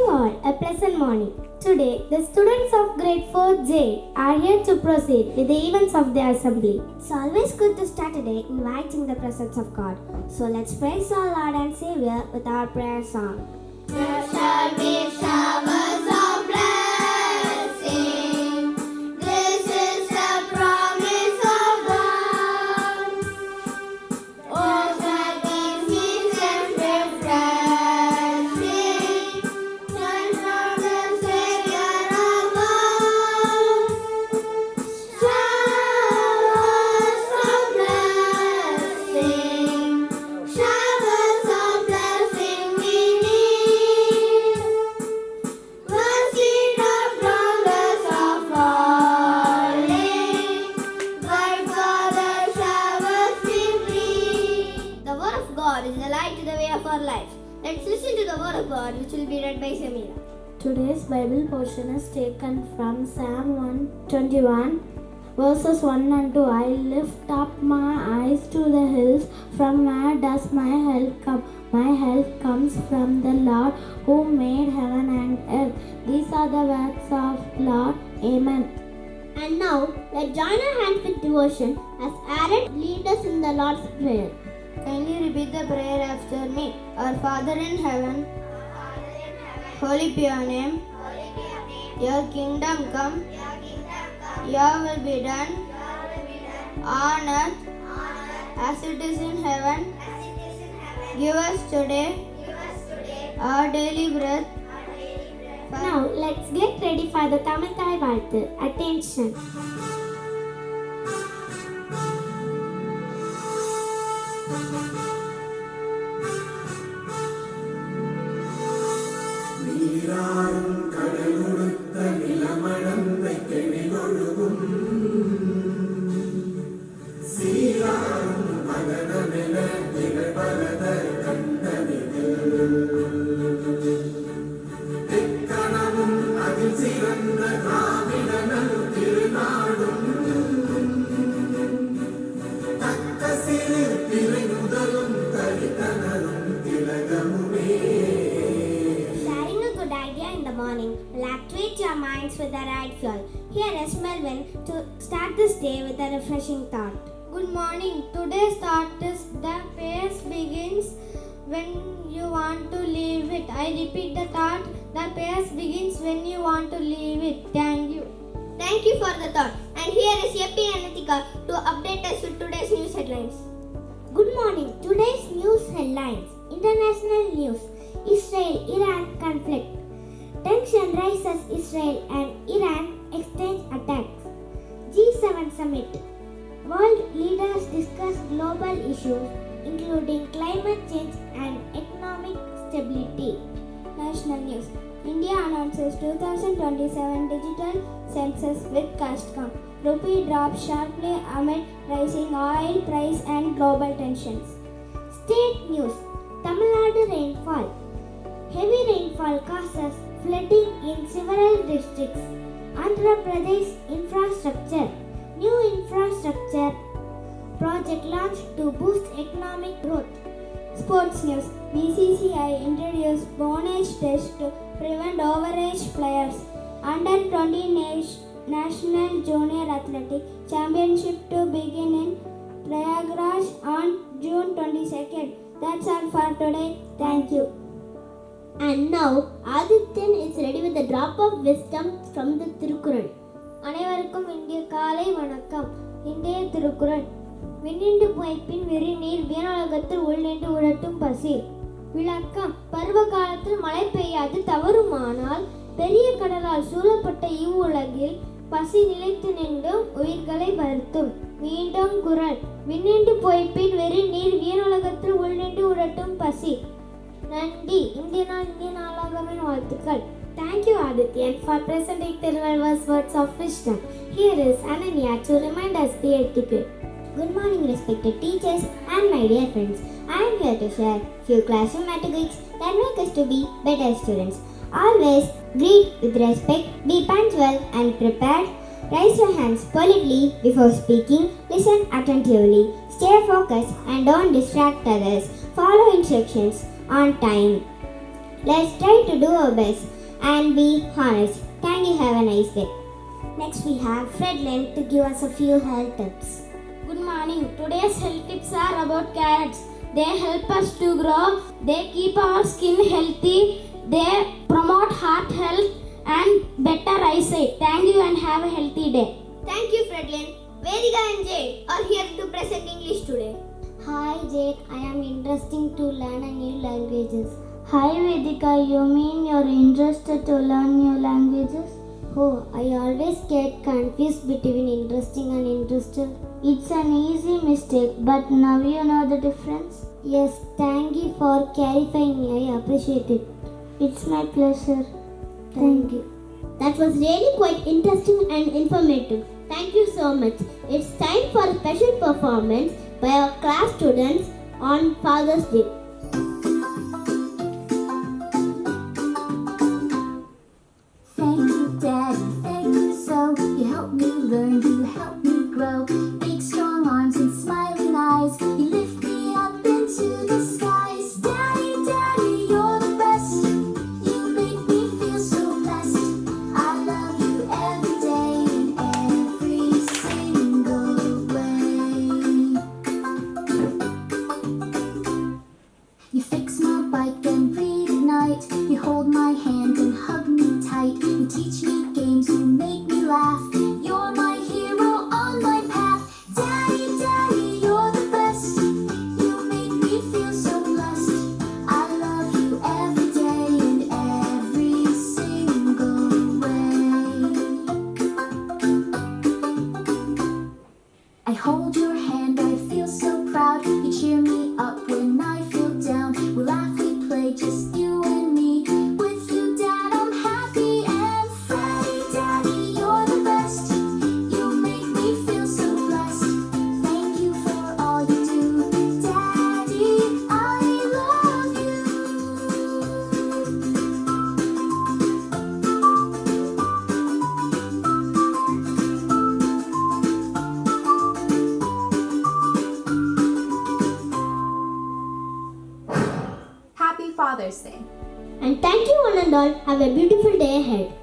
you all a pleasant morning. Today, the students of Grade IV Jade are here to proceed with the events of the assembly. It's always good to start a day inviting the presence of God. So let's praise our Lord and Savior with our prayer song. There shall be showers of blessing. This is the promise of God. Oh, shall be peace and refreshing. Sent from the Savior above. Showers of blessing. Showers of blessing we need. Mercy not promise of falling, but for the showers we plead. The word of God is the light to the way of our life. Let's listen to the word of God, which will be read by Samira. Today's Bible portion is taken from Psalm 121, verses 1 and 2. I lift up my eyes to the hills. From where does my help come? My help comes from the Lord who made heaven and earth. These are the words of Lord. Amen. And now, let's join our hands with devotion as Aaron leads us in the Lord's Prayer. Kindly repeat the prayer after me. Our Father in heaven, holy be your name. Your kingdom come. Your will be done on earth as it is in heaven. Give us today our daily bread. Now, let's get ready for the Tamil Thai Valthu. Attention! நீராறும் கடல் கொடுத்த நிலமடந்தை கெணிகொழுகும் சீராறும் மதனமென திகழ்பரத கண்டனிகள் எக்கணமும் அதில் சிறந்த திராவிடனல் திருநாடும் தக்க சிறு திரை முதலும் தரித்தனரும் திலகமுமே. Sharing a good idea in the morning will activate your minds with the right fuel. Here is Melvin to start this day with a refreshing thought. Good morning. Today's thought is the pace begins when you want to leave it. I repeat the thought. The pace begins when you want to leave it. Thank you. Thank you for the thought. And here is Yepi and Anika to update us with today's news headlines. Good morning. Today's news headlines. International news. Israel-Iran conflict. Tension rises. Israel and Iran exchange attacks. G7 summit. World leaders discuss global issues including climate change and economic stability. National news. India announces 2027 digital census with custom. Rupee drops sharply amid rising oil price and global tensions. State news. Tamil Nadu rainfall. Heavy rainfall causes flooding in several districts. Andhra Pradesh infrastructure. New infrastructure project launched to boost economic growth. Sports news. BCCI introduced bonus test to prevent overage players. Under 20 National Junior Athletic Championship to begin in Prayagraj on June 22nd. That's all for today. Thank you. And now, Adityan is ready with a drop of wisdom from the Tirukural. அனைவருக்கும் இந்திய காலை வணக்கம். இன்றைய திருக்குறள். விண்ணின்று புகைப்பின் வெறி நீர் வியனுலகத்தில் உள்நின்று உழட்டும் பசி. விளக்கம். பருவ காலத்தில் மழை பெய்யாது தவறுமானால் பெரிய கடலால் சூழப்பட்ட இவ்வுலகில் பசி நிலைத்து நின்றும் உயிர்களை வருத்தும். மீண்டும் குறள். விண்ணின்று புகைப்பின் வெறி நீர் வியனுலகத்தில் உள்நின்று உழட்டும் பசி. நன்றி. இந்திய நாளாகவின் வாழ்த்துக்கள். Thank you, Adityan, for presenting the reverse words of wisdom. Here is Ananya to remind us the etiquette. Good morning, respected teachers and my dear friends. I am here to share few classroom etiquettes that make us to be better students. Always greet with respect, be punctual and prepared. Raise your hands politely before speaking. Listen attentively. Stay focused and don't distract others. Follow instructions on time. Let's try to do our best. and be honest. Thank you. Have a nice day. Next we have Fredlin to give us a few health tips. Good morning. Today's health tips are about carrots. They help us to grow. They keep our skin healthy. They promote heart health and better eyesight. Thank you and have a healthy day. Thank you, Fredlin. Vedika and Jade are here to present English today. Hi Jade, I am interested to learn a new languages. Hi Vedika, you mean you're interested to learn new languages? Oh, I always get confused between interesting and interested. It's an easy mistake, but now you know the difference. Yes, thank you for clarifying me. I appreciate it. It's my pleasure. Thank you. That was really quite interesting and informative. Thank you so much. It's time for a special performance by our class students on Father's Day. Thank you, Daddy, thank you so. You help me learn, you help me grow. Big strong arms and smiling eyes. You lift me up into the skies. Daddy, Daddy, you're the best. You make me feel so blessed. I love you every day in every single way. You fix my bike and read at night. You hold my hand and hug me tight. You teach me games, you make me laugh. You're my hero on my path. Daddy, Daddy, you're the best. You make me feel so blessed. I love you every day in every single way. I hold your hand, I feel so proud. You cheer me up when I feel down. We laugh, we play, just you and me. With you, Dad, I'm happy and Freddy, Daddy, you're the best. You make me feel so blessed. Thank you for all you do, Daddy, I love you. Happy Father's Day. And thank you one and all. Have a beautiful day ahead.